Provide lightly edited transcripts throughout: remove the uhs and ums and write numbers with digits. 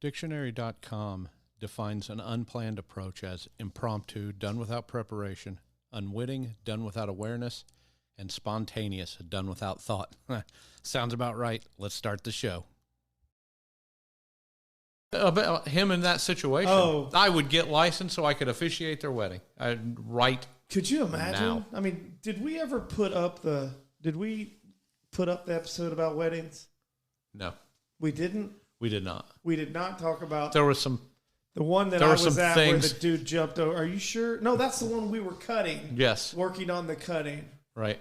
Dictionary.com defines an unplanned approach as impromptu, done without preparation, unwitting, done without awareness, and spontaneous, done without thought. Sounds about right. Let's start the show. About him in that situation, I would get licensed so I could officiate their wedding. I'd write. Could you imagine? Now. I mean, did we put up the episode about weddings? No. We didn't? We did not. We did not talk about the one that I was at where the dude jumped over. Are you sure? No, that's the one we were cutting. Yes. Working on the cutting. Right.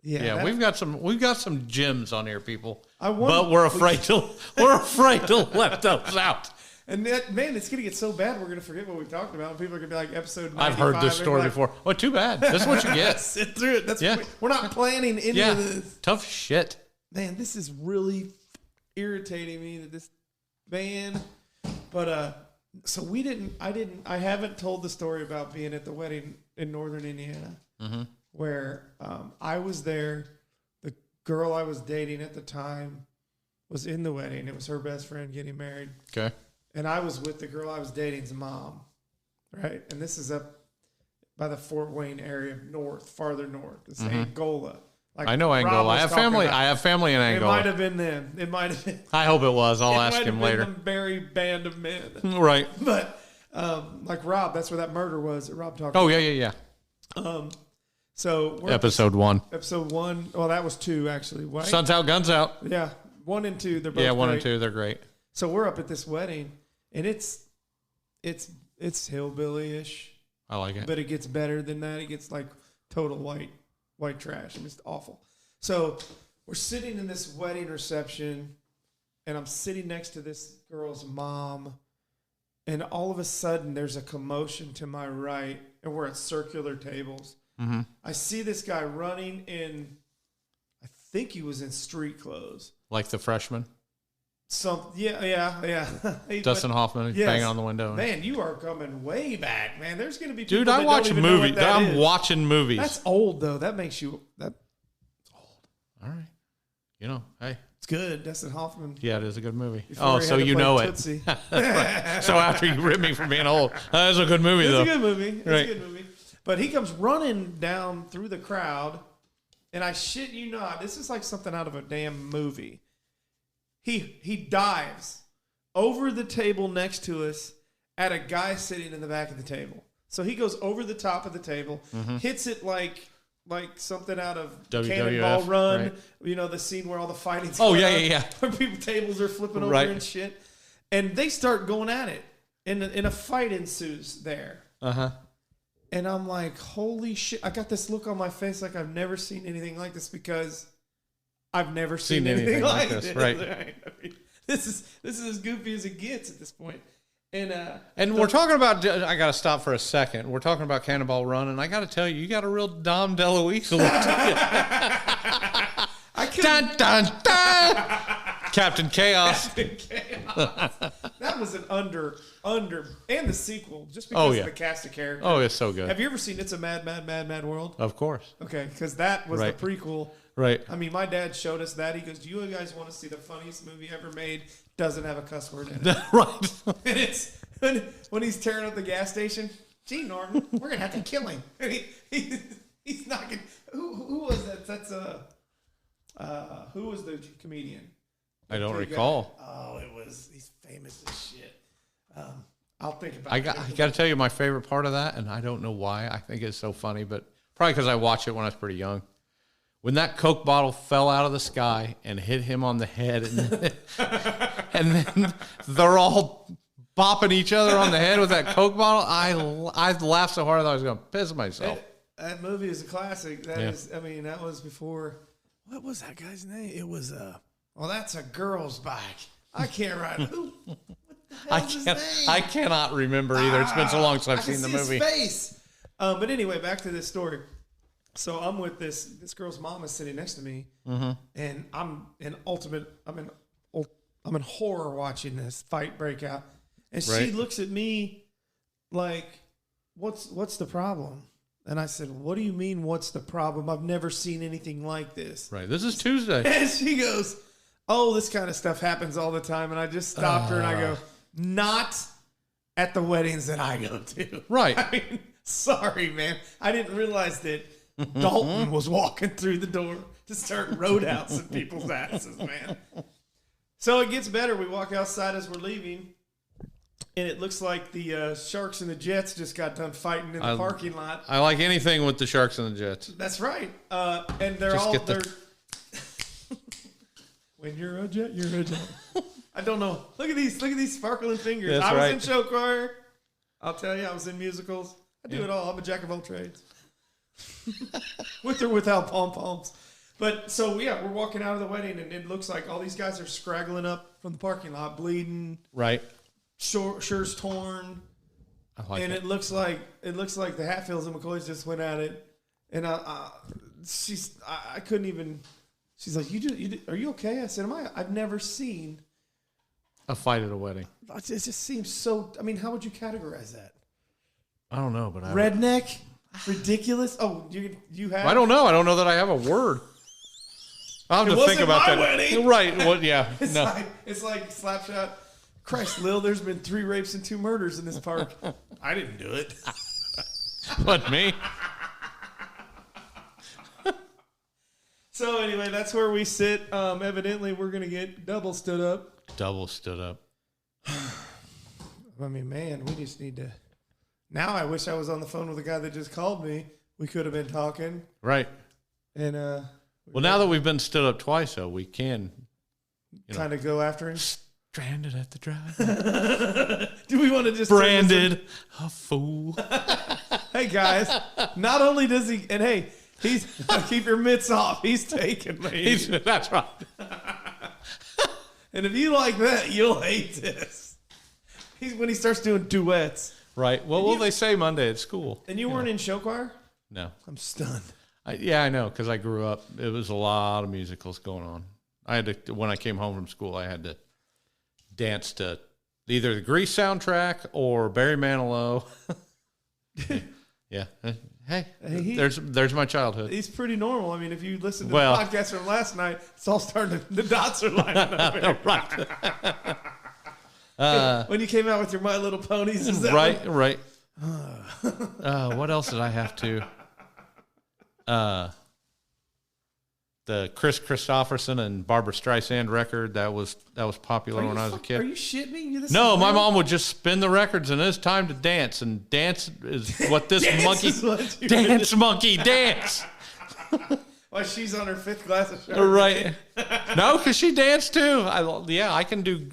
Yeah, we've got some gems on here, people. But we're afraid to let those out. And that, man, it's gonna get so bad we're gonna forget what we talked about. And people are gonna be like, episode 95. I've heard this story before. Oh, too bad. That's what you get. Sit through it. We're not planning any of this. Tough shit. Man, this is really irritating me that this band. But so I haven't told the story about being at the wedding in Northern Indiana. Mm-hmm. Where I was there. The girl I was dating at the time was in the wedding. It was her best friend getting married. Okay. And I was with the girl I was dating's mom, right? And this is up by the Fort Wayne area, farther north. It's Angola. Like I know Angola. I have family in Angola. It might have been them. It might have been. I hope it was. I'll ask him later. The merry band of men. Right. But like Rob, that's where that murder was that Rob talked about. Oh, yeah. So episode 1. Episode 1. Well, that was 2 actually. Right? Sun's out, guns out. Yeah, 1 and 2. They're both 1 great. and 2. They're great. So we're up at this wedding, and it's hillbilly-ish. I like it, but it gets better than that. It gets like total white trash. I mean, it's awful. So we're sitting in this wedding reception, and I'm sitting next to this girl's mom, and all of a sudden there's a commotion to my right, and we're at circular tables. Mm-hmm. I see this guy running in, I think he was in street clothes. Like the freshman? Yeah. Dustin Hoffman banging on the window. Man, you are coming way back, man. There's going to be people I watch movies. I'm watching movies. That's old, though. That makes you... That's old. All right. You know, hey. It's good. Dustin Hoffman. Yeah, it is a good movie. Before so you know it. So after you rip me for being old. That is a good movie, though. It's a good movie. It's a good movie. But he comes running down through the crowd, and I shit you not, this is like something out of a damn movie. He dives over the table next to us at a guy sitting in the back of the table. So he goes over the top of the table, hits it like something out of WWF, Cannonball Run. Right. You know, the scene where all the fighting's going on, yeah. where tables are flipping over and shit. And they start going at it. And a fight ensues there. Uh-huh. And I'm like, holy shit. I got this look on my face like I've never seen anything like this because I've never seen anything like this. Right. I mean, this is as goofy as it gets at this point. And we're talking about, I got to stop for a second. We're talking about Cannonball Run, and I got to tell you, you got a real Dom DeLuise look to you. Dun, dun, dun. Captain Chaos. Captain Chaos. That was an under, and the sequel, just because of the cast of characters. Oh, it's so good. Have you ever seen It's a Mad, Mad, Mad, Mad World? Of course. Okay, because that was the prequel. Right. I mean, my dad showed us that. He goes, do you guys want to see the funniest movie ever made? Doesn't have a cuss word in it. Right. And it's when he's tearing up the gas station. Gee, Norton, we're going to have to kill him. And he's not going to... Who was that? That's who was the comedian? I don't recall. He's famous as shit. I'll think about it. I got to tell you my favorite part of that, and I don't know why. I think it's so funny, but probably because I watched it when I was pretty young. When that Coke bottle fell out of the sky and hit him on the head, and then they're all bopping each other on the head with that Coke bottle, I laughed so hard that I was going to piss myself. That movie is a classic. That was before. What was that guy's name? It was well, that's a girl's bike. I can't write. Who? What the hell's his name? I cannot remember either. It's been so long since I've seen the movie. His face. But anyway, back to this story. So I'm with this girl's mom is sitting next to me, and I'm in horror watching this fight break out, and she looks at me like, "What's the problem?" And I said, "What do you mean? What's the problem? I've never seen anything like this." Right. This is Tuesday. And she goes, "Oh, this kind of stuff happens all the time." And I just stopped her and I go, Not at the weddings that I go to. Right. I mean, sorry, man. I didn't realize that Dalton was walking through the door to start roadhousing people's asses, man. So it gets better. We walk outside as we're leaving, and it looks like the Sharks and the Jets just got done fighting in the parking lot. I like anything with the Sharks and the Jets. That's right. And they're Just all get they're. When you're a Jet, you're a Jet. I don't know. Look at these sparkling fingers. That's I was right. in show choir. I'll tell you, I was in musicals. I do it all. I'm a jack of all trades. With or without pom-poms. But so, yeah, we're walking out of the wedding, and it looks like all these guys are scraggling up from the parking lot, bleeding, Right. shirts torn. I like And it. it looks like the Hatfields and McCoys just went at it. And I couldn't even. She's like, are you okay? I said, I've never seen. A fight at a wedding. It just seems so. I mean, how would you categorize that? I don't know, but Redneck, ridiculous. Oh, you have. I don't know. I don't know that I have a word. I'll have to think about my that. wedding. Right. Well, yeah. It's No. like Slapshot. Christ, Lil, there's been 3 rapes and 2 murders in this park. I didn't do it. But me. So anyway, that's where we sit. Evidently, we're gonna get double stood up. Double stood up. I mean, man, we just need to. Now I wish I was on the phone with the guy that just called me. We could have been talking. Right. And Well, now that we've been stood up twice, though, we can kind of go after him. stranded at the drive. Do we want to just Branded a fool. Hey guys, not only does he, and hey, he's keep your mitts off. He's taking me. That's right. And if you like that, you'll hate this. He's when he starts doing duets. Right. Well, what will they say Monday at school? And you weren't in show choir? No. I'm stunned. Yeah, I know, because I grew up. It was a lot of musicals going on. I had to, when I came home from school, I had to dance to either the Grease soundtrack or Barry Manilow. Yeah. Hey, there's my childhood. He's pretty normal. I mean, if you listen to Well- the podcast from last night, it's all starting to, the dots are lining up. Here. Right. When you came out with your My Little Ponies, is that Right. What else did I have to? The Chris Christopherson and Barbara Streisand record that was popular when I was a kid. Are you shitting me? No, my mom would just spin the records, and it's time to dance. And dance is what this monkey monkey dance. Well, she's on her 5th glass of Chardonnay. Right? No, because she danced too. I can do.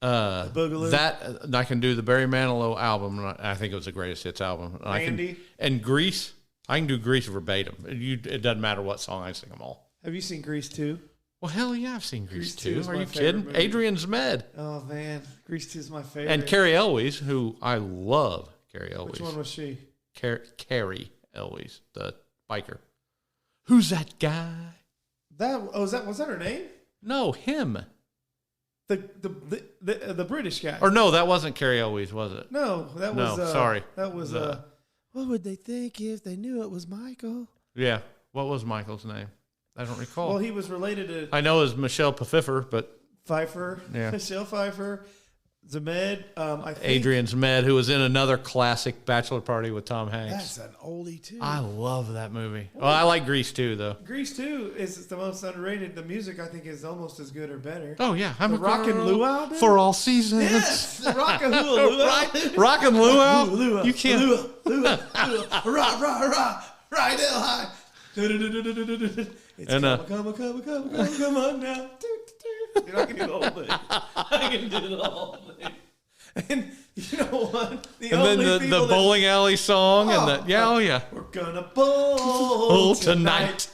Boogaloo. That I can do the Barry Manilow album. And I think it was the greatest hits album. And Randy. and Grease. I can do Grease verbatim. It doesn't matter what song, I sing them all. Have you seen Grease 2? Well, hell yeah, I've seen Grease 2. is Are my you favorite kidding? movie. Adrian Zmed. Oh, man. Grease 2 is my favorite. And Carrie Elwes, who I love. Carrie Elwes. Which one was she? Carrie Elwes, the biker. Who's that guy? Was that her name? No, him. The British guy. Or no, that wasn't Carrie Elwes, was it? No, that was sorry. That was what would they think if they knew it was Michael? Yeah. What was Michael's name? I don't recall. Well, he was related to I know it was Michelle Pfeiffer, but Pfeiffer, Yeah. Michelle Pfeiffer, Zmed. I think Adrian Zmed, who was in another classic Bachelor Party with Tom Hanks. that's an oldie too. I love that movie. Well, I like Grease too, though. Grease 2 is the most underrated. The music I think is almost as good or better. Oh yeah, I'm The a Rockin' girl Luau, dude? for all seasons. Yes, the Rockin' Luau. Right? Rockin' Luau. Luau. You can't. Luau. Rah, rah, rah. Right hell high. It's And, come on now. Dude, I can do the whole thing. I can do the whole thing. And you know what? And then the bowling alley song and the yeah. We're gonna bowl Oh, tonight.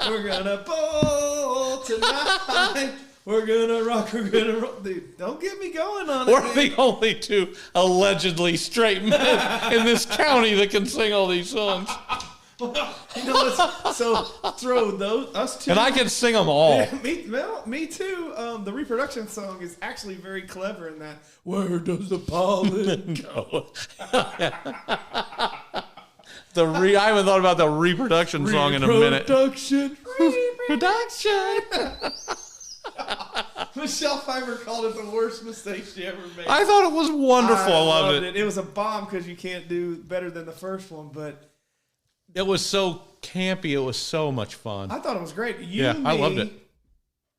We're gonna bowl tonight. We're gonna rock. We're gonna roll. Dude, don't get me going on it. We're man. the only 2 allegedly straight men in this county that can sing all these songs. You know what's, so throw us 2. And I can sing them all. Yeah, me too. The reproduction song is actually very clever in that. Where does the pollen go? I haven't thought about the reproduction song in a minute. Reproduction. Production. Michelle Pfeiffer called it the worst mistake she ever made. I thought it was wonderful. I loved it. It was a bomb because you can't do better than the first one, but It was so campy. It was so much fun. I thought it was great. I loved it.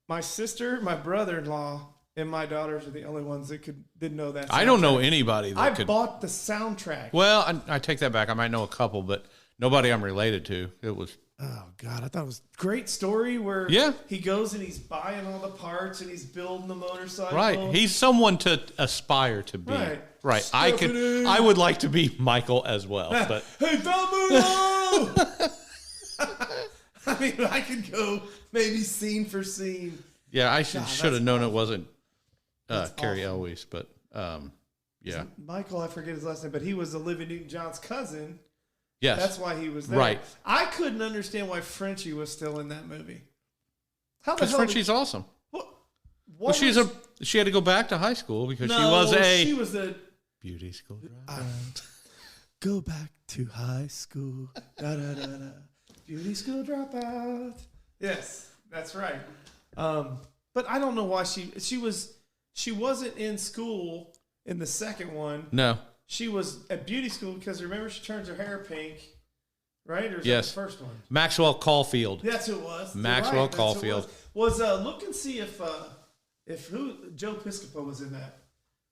My sister, my brother-in-law, and my daughters are the only ones that didn't know that. I don't know anybody that could. bought the soundtrack. Well, I take that back. I might know a couple, but nobody I'm related to. It was. Oh God, I thought it was a great story where he goes and he's buying all the parts and he's building the motorcycle. Right. He's someone to aspire to be. Right. I would like to be Michael as well. But hey, Domino! I mean, I could go maybe scene for scene. Yeah, I should have known it wasn't Carrie Elwes, but yeah. Michael, I forget his last name, but he was Olivia Newton-John's cousin. Yes. That's why he was there. Right. I couldn't understand why Frenchie was still in that movie. How the hell? Because Frenchie's awesome. Well, she had to go back to high school because she was the beauty school dropout. Go back to high school. Da, da, da, da. Beauty school dropout. Yes, that's right. But I don't know why she wasn't in school in the second one. No. She was at beauty school because remember she turns her hair pink, right? Or is yes. that the first one? Maxwell Caulfield. That's who it was. Maxwell Caulfield. Was look and see if Joe Piscopo was in that.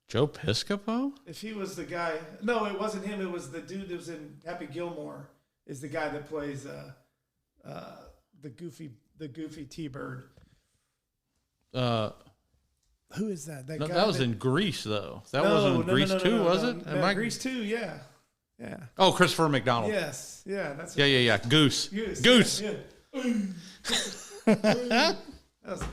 Joe Piscopo? If he was the guy. No, it wasn't him. It was the dude that was in Happy Gilmore. Is the guy that plays the goofy T-Bird. Who is that? That guy was in Grease, though. That wasn't in Grease 2, was it? Grease 2, yeah. Yeah. Oh, Christopher McDonald. Yes. Yeah. That's yeah. Goose. Goose. Yeah.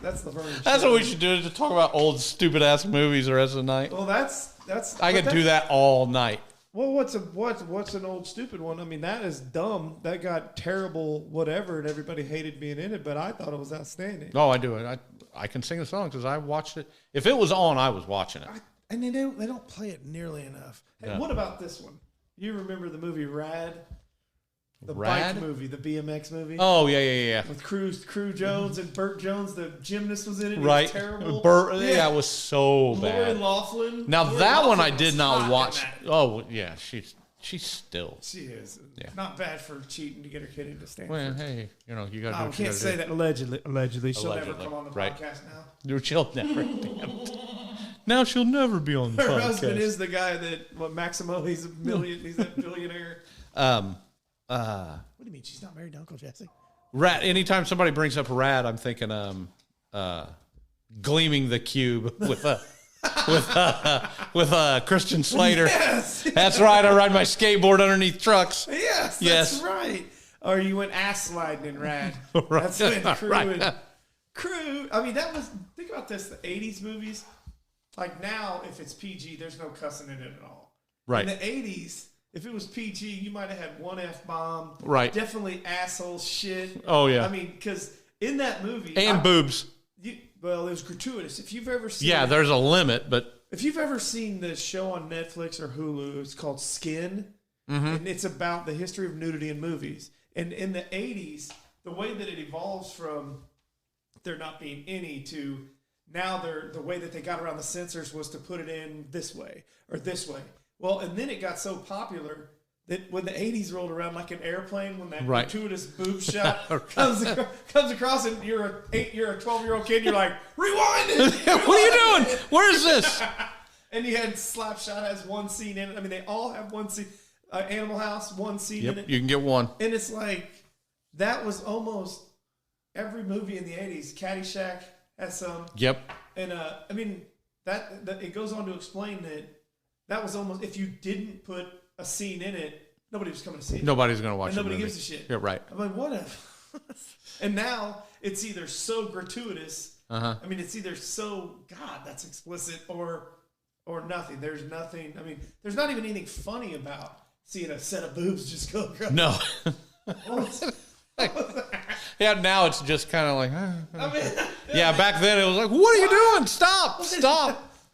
That's the version. That's what we should do, to talk about old stupid ass movies the rest of the night. Well, that's. I could do that all night. Well, what's an old stupid one? I mean, that is dumb. That got terrible, whatever, and everybody hated being in it. But I thought it was outstanding. Oh, I do it. I can sing the song because I watched it. If it was on, I was watching it. And they don't play it nearly enough. Hey, what about this one? You remember the movie Rad? The bike movie, the BMX movie. Oh yeah. With Crew Jones and Burt Jones, the gymnast was in it. Right, it was terrible. Burt, it was so bad. Lauren Laughlin. Now that one I did not watch. Oh yeah, she's still. She is. Yeah. Not bad for cheating to get her kid into Stanford. Well, hey, you got to do what you got to do. I can't say that allegedly. She'll never come on the podcast now. She'll never. Now she'll never be on the podcast. Her husband is the guy that Maximo. He's a billionaire. What do you mean she's not married to Uncle Jesse? Rat. Anytime somebody brings up Rat, I'm thinking Gleaming the Cube with Christian Slater. Yes, that's right. I ride my skateboard underneath trucks. Yes, that's right. Or you went ass sliding in Rad. Right. That's when Crew. I mean, think about this. The '80s movies. Like now, if it's PG, there's no cussing in it at all. Right. In the '80s. If it was PG, you might have had one F-bomb. Right. Definitely asshole shit. Oh, yeah. I mean, because in that movie... And boobs. Well, it was gratuitous. If you've ever seen... Yeah, there's a limit, but... If you've ever seen the show on Netflix or Hulu, it's called Skin. Mm-hmm. And it's about the history of nudity in movies. And in the 80s, the way that it evolves from there not being any to... Now the way that they got around the censors was to put it in this way or this way. Well, and then it got so popular that when the 80s rolled around like an airplane, when that gratuitous boob shot comes across and you're a 12-year-old kid, you're like, rewind it! What are you doing? Where is this? And you had Slapshot has one scene in it. I mean, they all have one scene. Animal House, one scene in it. You can get one. And it's like, that was almost every movie in the 80s. Caddyshack has some. Yep. And, I mean, that it goes on to explain that was almost, if you didn't put a scene in it, nobody was coming to see it. Nobody's going to watch it. And nobody gives a shit. Yeah, right. I'm like, what if? And now it's either so gratuitous. I mean, it's either so, God, that's explicit, or nothing. There's nothing. I mean, there's not even anything funny about seeing a set of boobs just go across. No. Yeah, now it's just kind of like, I mean, yeah, back then it was like, what are you doing? Stop.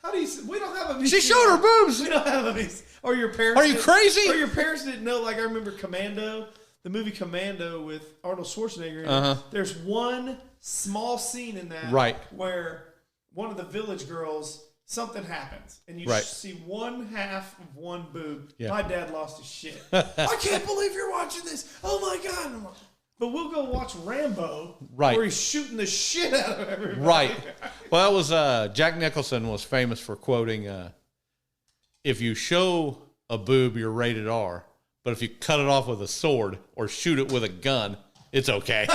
How do you? We don't have a VCR. She showed her boobs. We don't have a VCR. Or your parents. Are you crazy? Or your parents didn't know. Like I remember Commando, the movie Commando with Arnold Schwarzenegger in it. There's one small scene in that, right, where one of the village girls, something happens, and you Right. see one half of one boob. Yeah. My dad lost his shit. I can't believe you're watching this. Oh my God. I'm like, but we'll go watch Rambo, Right. where he's shooting the shit out of everybody. Right. Well, that was Jack Nicholson was famous for quoting, if you show a boob, you're rated R, but if you cut it off with a sword or shoot it with a gun, it's okay.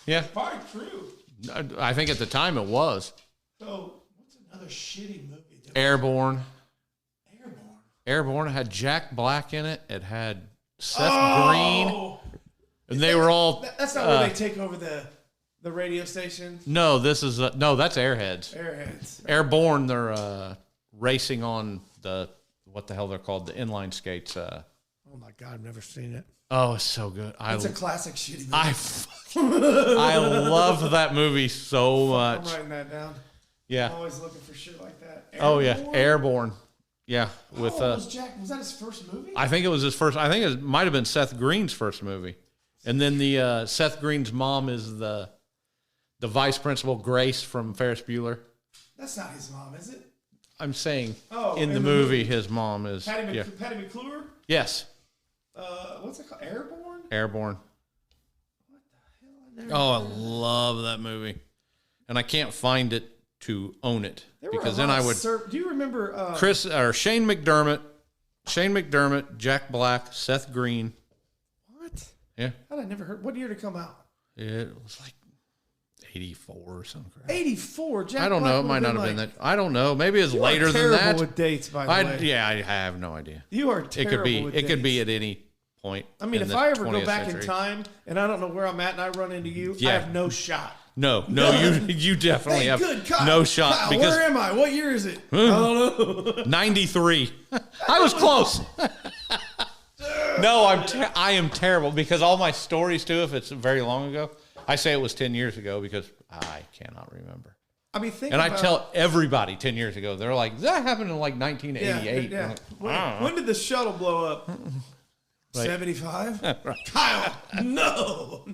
Yeah. Probably true. I think at the time it was. So, what's another shitty movie? Airborne. Airborne. Airborne had Jack Black in it. It had Seth Green. And they were all... That's not where they take over the radio station. No, this is... no, that's Airheads. Airheads. Airborne, they're racing on the... What the hell they're called? The inline skates. Oh my God, I've never seen it. Oh, it's so good. It's a classic shitty movie. I love that movie so I'm much. writing that down. Yeah. I'm always looking for shit like that. Oh yeah, Airborne? Airborne. Yeah, How with old was Jack? Was that his first movie? I think it was his first. I think it might have been Seth Green's first movie, and then the Seth Green's mom is the vice principal Grace from Ferris Bueller. That's not his mom, is it? I'm saying Oh, in the movie, his mom is Patty yeah. Patty McClure? Yes, What's it called? Airborne? Airborne. What the hell? Oh, I love that movie, and I can't find it to own it There were because a then lot I of would. do you remember Shane McDermott, Jack Black, Seth Green. what? Yeah, How did I never heard? What year did it come out? it was like 84 or something. 84. Jack I don't Black know. It would might have not have been like, that. I don't know. Maybe it's You later are than terrible that. with dates, by the way. Yeah, I have no idea. You are It terrible could be. with It could be dates. at any point. I mean, in if the I ever go 20th back century. in time and I don't know where I'm at and I run into you, I Yeah. have no shot. No, you definitely Hey, have good Kyle. no shot Kyle, because where am I? What year is it? I don't know. 93. I was close. No, I am terrible because all my stories too. If it's very long ago, I say it was 10 years ago because I cannot remember. I mean, think And I about, tell everybody 10 years ago, they're like, that happened in like 1988. Yeah. I'm like, When did the shuttle blow up? Right. 75? Kyle, no.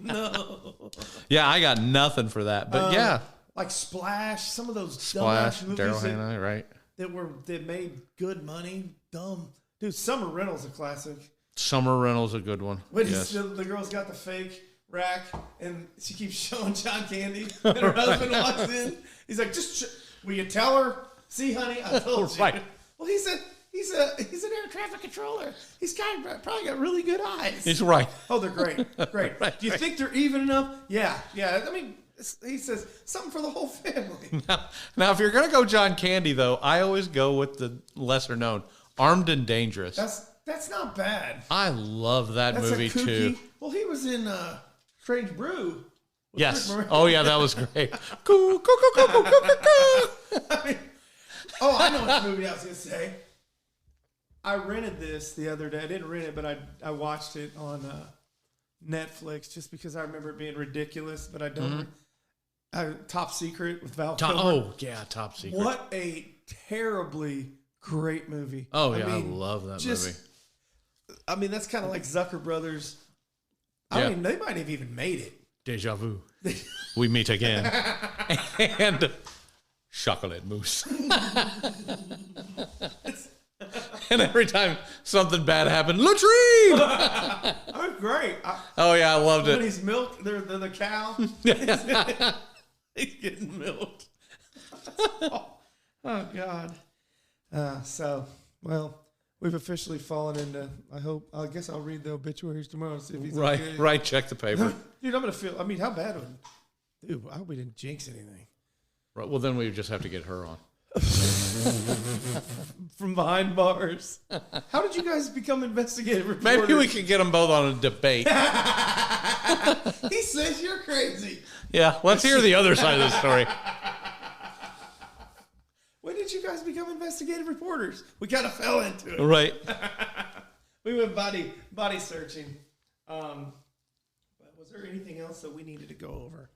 Yeah, I got nothing for that. But yeah, Like Splash, some of those Splash, dumbass movies Daryl Hannah, right? that made good money. Dumb. Dude, Summer Rental's a classic. Summer Rental's a good one. When Yes. the girl's got the fake rack and she keeps showing John Candy and her husband walks in. He's like, will you tell her? See, honey, I told you. Right. Well, he's an air traffic controller. He's probably got really good eyes. He's right. Oh, they're great. Great. Right, Do you think they're even enough? Yeah. I mean, he says something for the whole family. Now, if you're going to go John Candy, though, I always go with the lesser known, Armed and Dangerous. That's not bad. I love that That's movie, a kooky. too. Well, he was in Strange Brew. with Yes. Rick Moranis. Oh, yeah, that was great. Coo, coo, coo, coo, coo, coo, coo. I mean, I know what movie I was going to say. I rented this the other day. I didn't rent it, but I watched it on Netflix just because I remember it being ridiculous, but I don't. Top Secret with Val Kilmer. Oh, yeah, Top Secret. What a terribly great movie. Oh, yeah, mean, I love that just- movie. I mean, that's kind of like Zucker Brothers. I Yeah. mean, they might have even made it. Deja vu. We meet again. And chocolate mousse. And every time something bad happened, latrine! Oh, great. Oh, yeah, I loved When it. he's milked, they're the cow. He's getting milked. Oh, God. Well, we've officially fallen into, I guess I'll read the obituaries tomorrow and see if he's okay. Right, check the paper. Dude, I'm going to feel, I mean, how bad would, dude, I hope we didn't jinx anything. Right, well, then we just have to get her on. From behind bars. How did you guys become investigative reporters? Maybe we could get them both on a debate. He says you're crazy. Yeah, let's hear the other side of the story. When did you guys become investigative reporters? We kind of fell into it. Right. We went body searching. But was there anything else that we needed to go over?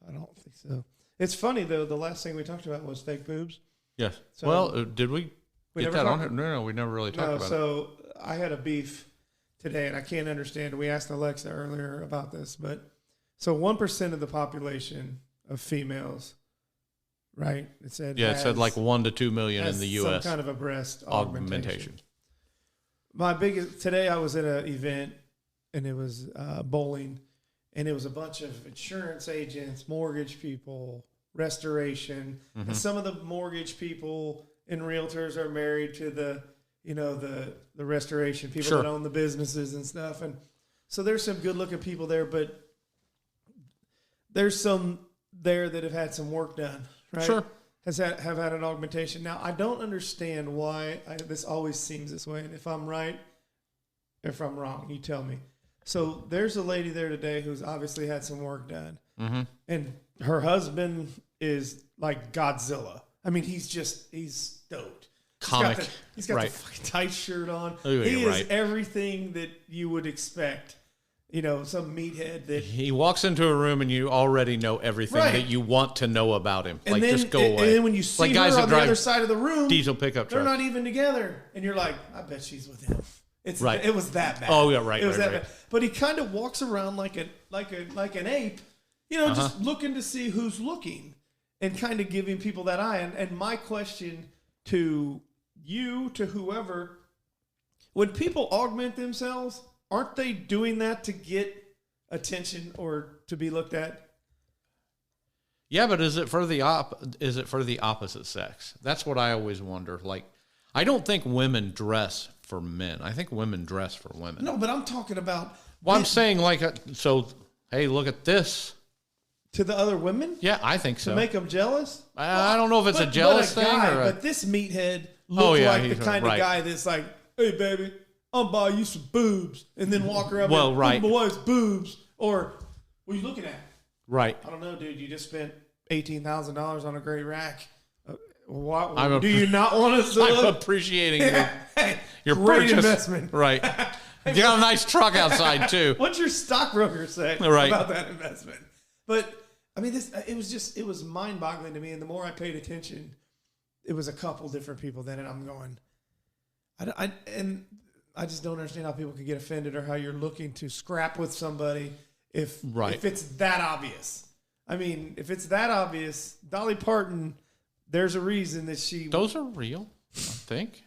I don't think so. It's funny though. The last thing we talked about was fake boobs. Yes. So- Well, did we We get never that on talked- here? No, we never really talked No, about it. so I had a beef today, and I can't understand. We asked Alexa earlier about this, but so 1% of the population of females, right? It said it said like 1 to 2 million in the U.S. Some kind of a breast augmentation. My biggest today, I was at an event, and it was bowling, and it was a bunch of insurance agents, mortgage people, restoration, and some of the mortgage people and realtors are married to the restoration people that own the businesses and stuff, and so there's some good looking people there, but there's some there that have had some work done, right? Sure. Have had an augmentation. Now, I don't understand why this always seems this way. And if I'm right, if I'm wrong, you tell me. So there's a lady there today who's obviously had some work done. And her husband is like Godzilla. I mean, he's stoked. Comic. He's got the fucking tight shirt on. Ooh, he is everything that you would expect. Some meathead that he walks into a room and you already know everything that you want to know about him. And like, then, just go away. And then when you see like her guys on that the drive other side of the room, diesel pickup they're trucks. not even together. And you're like, I bet she's with him. It's right. It was that bad. Oh yeah, right. It was right, that bad. But he kind of walks around like an ape, just looking to see who's looking and kind of giving people that eye. And my question to you, to whoever, when people augment themselves, aren't they doing that to get attention or to be looked at? Yeah, but is it for the opposite sex? That's what I always wonder. Like, I don't think women dress for men. I think women dress for women. No, but I'm talking about. Well, I'm saying hey, look at this. To the other women? Yeah, I think so. To make them jealous? I don't know if it's a jealous thing or. But this meathead looks like the kind of guy that's like, hey, baby, I'll buy you some boobs, and then walk around with my wife's boobs. Or, what are you looking at? Right. I don't know, dude. You just spent $18,000 on a great rack. Do you not want us to I'm appreciating your great purchase. investment. Right. You got a nice truck outside, too. What's your stockbroker say about that investment? But, I mean, it was mind-boggling to me. And the more I paid attention, it was a couple different people then, and I'm going, I just don't understand how people could get offended or how you're looking to scrap with somebody if it's that obvious. I mean, if it's that obvious, Dolly Parton, there's a reason that those are real, I think.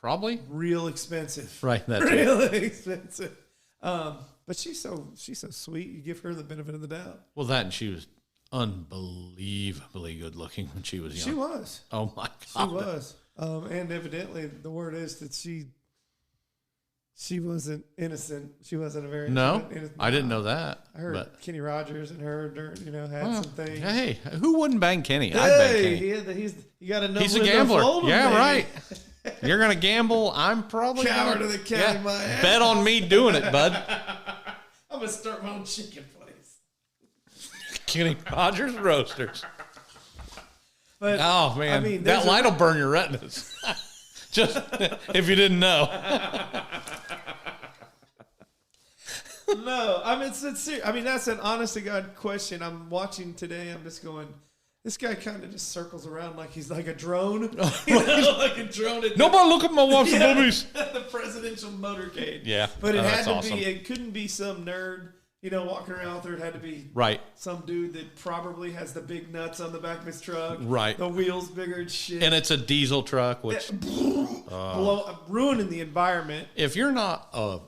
Probably. Real expensive. Right. That's really expensive. But she's so sweet. You give her the benefit of the doubt. Well, and she was unbelievably good looking when she was young. She was. Oh, my God. She was. And evidently, the word is that she wasn't innocent. She wasn't a very innocent. I didn't know that. I heard Kenny Rogers and her, had some things. Hey, who wouldn't bang Kenny? I'd bang Kenny. You got to know. He's a gambler. Yeah, baby. right. You're gonna gamble. I'm probably coward of the county. My ass. Bet on me doing it, bud. I'm gonna start my own chicken place. Kenny Rogers Roasters. But, oh man, I mean, that light will burn your retinas. Just if you didn't know. No, I mean it's serious. I mean that's an honest to God question. I'm watching today. I'm just going. This guy kind of just circles around like he's like a drone. Like a drone. Nobody look at my wife's boobies. The presidential motorcade. Yeah, but it had to be. It couldn't be some nerd. Walking around with her, it had to be some dude that probably has the big nuts on the back of his truck. Right. The wheels bigger and shit. And it's a diesel truck, which ruining the environment. If you're not a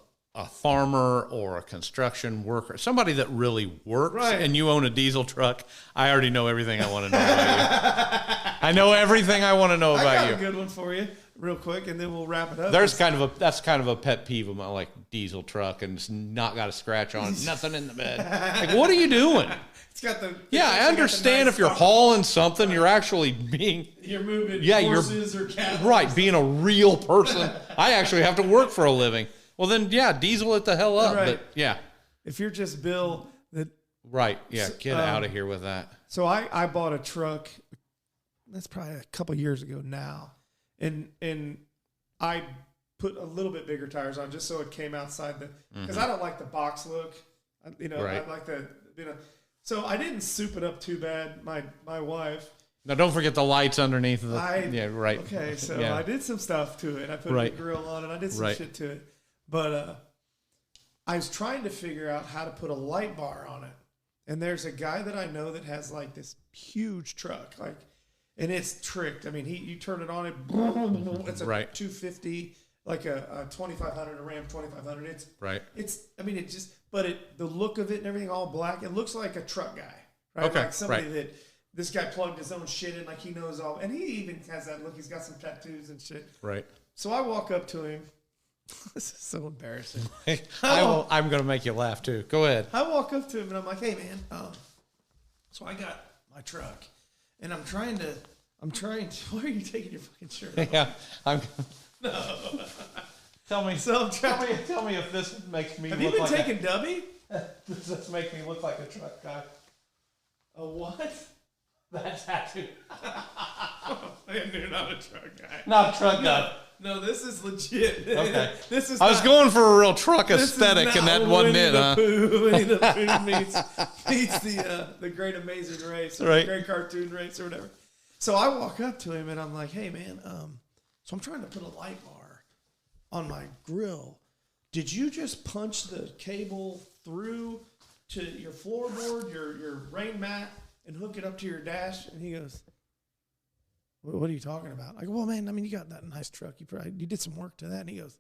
farmer or a construction worker, somebody that really works, and you own a diesel truck, I already know everything I want to know about you. I know everything I want to know about you. I got a good one for you. Real quick, and then we'll wrap it up. That's kind of a pet peeve of mine, like diesel truck and it's not got a scratch on it, nothing in the bed. Like, what are you doing? It's got the I understand nice if you're hauling something, you're actually you're moving horses or cattle. Right, being a real person. I actually have to work for a living. Well, then diesel it the hell up. Right. But if you're just Bill, get out of here with that. So I bought a truck. That's probably a couple years ago now. And I put a little bit bigger tires on just so it came outside because I don't like the box look. I like the So I didn't soup it up too bad. My wife. Now don't forget the lights underneath the. Okay, so I did some stuff to it. I put a grill on it. I did some shit to it, but I was trying to figure out how to put a light bar on it, And there's a guy that I know that has like this huge truck, like, and it's tricked. I mean, you turn it on, it's a Right. 250, like a 2500, a Ram 2500. I mean, it just, but the look of it and everything, all black. It looks like a truck guy, right? Okay, Like somebody right. that this guy plugged his own shit in, like he knows all, and he even has that look. He's got some tattoos and shit. Right. So I walk up to him. This is so embarrassing. I'm going to make you laugh too. Go ahead. I walk up to him and I'm like, "Hey, man, so I got my truck, and I'm trying to. Why are you taking your fucking shirt off?" Yeah. No. Tell me. So I'm trying. Tell me if this makes me Have you been taking Dubby? Does this make me look like a truck guy? A what? That tattoo. You're not a truck guy. Not a truck guy. No, this is legit. Okay. This is. I was going for a real truck this is aesthetic, and not that wasn't it, huh? Winnie the Pooh meets the Great Amazing Race, or Right. the Great Cartoon Race, or whatever. So I walk up to him and I'm like, "Hey, man, so I'm trying to put a light bar on my grill. Did you just punch the cable through to your floorboard, your rain mat, and hook it up to your dash?" And he goes, "What are you talking about?" I go, "Well, man, I mean, you got that nice truck. You did some work to that." And he goes,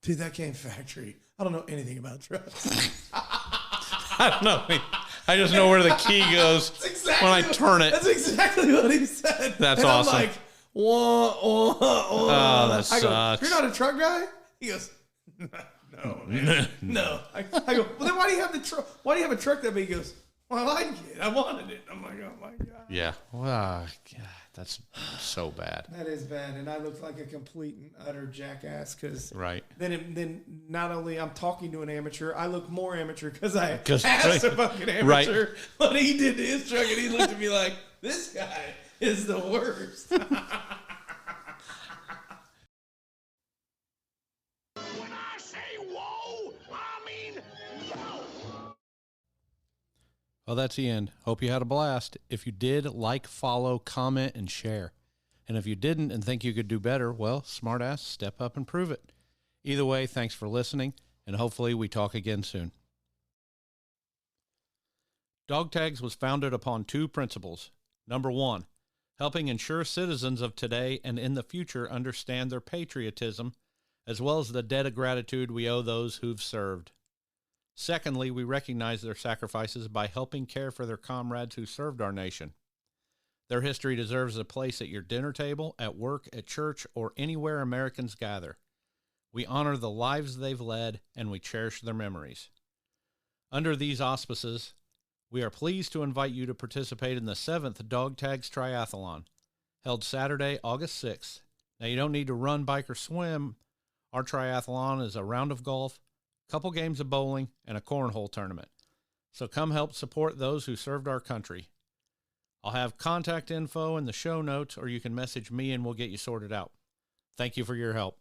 "Dude, that came factory. I don't know anything about trucks." I don't know. I just know where the key goes when I turn it. That's exactly what he said. That's and awesome. I'm like, wah, wah, wah. Oh, that I go, sucks. "You're not a truck guy?" He goes, "No, man. No." I go, "Well, then why do you have the truck? Why do you have a truck that big?" He goes, "Well, I like it. I wanted it." I'm like, "Oh my god." Yeah. Well, God, that's so bad. That is bad, and I look like a complete and utter jackass because Right. then not only I'm talking to an amateur, I look more amateur because I 'Cause- asked a fucking Right. amateur what he did to his truck, and he looked at me like, "This guy is the worst." When I say whoa, I mean whoa. Well, that's the end. Hope you had a blast. If you did, like, follow, comment, and share. And if you didn't and think you could do better, well, smartass, step up and prove it. Either way, thanks for listening, and hopefully we talk again soon. Dog Tags was founded upon two principles. Number one, helping ensure citizens of today and in the future understand their patriotism, as well as the debt of gratitude we owe those who've served. Secondly, we recognize their sacrifices by helping care for their comrades who served our nation. Their history deserves a place at your dinner table, at work, at church, or anywhere Americans gather. We honor the lives they've led, and we cherish their memories. Under these auspices, we are pleased to invite you to participate in the 7th Dog Tags Triathlon, held Saturday, August 6th. Now, you don't need to run, bike, or swim. Our triathlon is a round of golf, couple games of bowling, and a cornhole tournament. So come help support those who served our country. I'll have contact info in the show notes, or you can message me and we'll get you sorted out. Thank you for your help.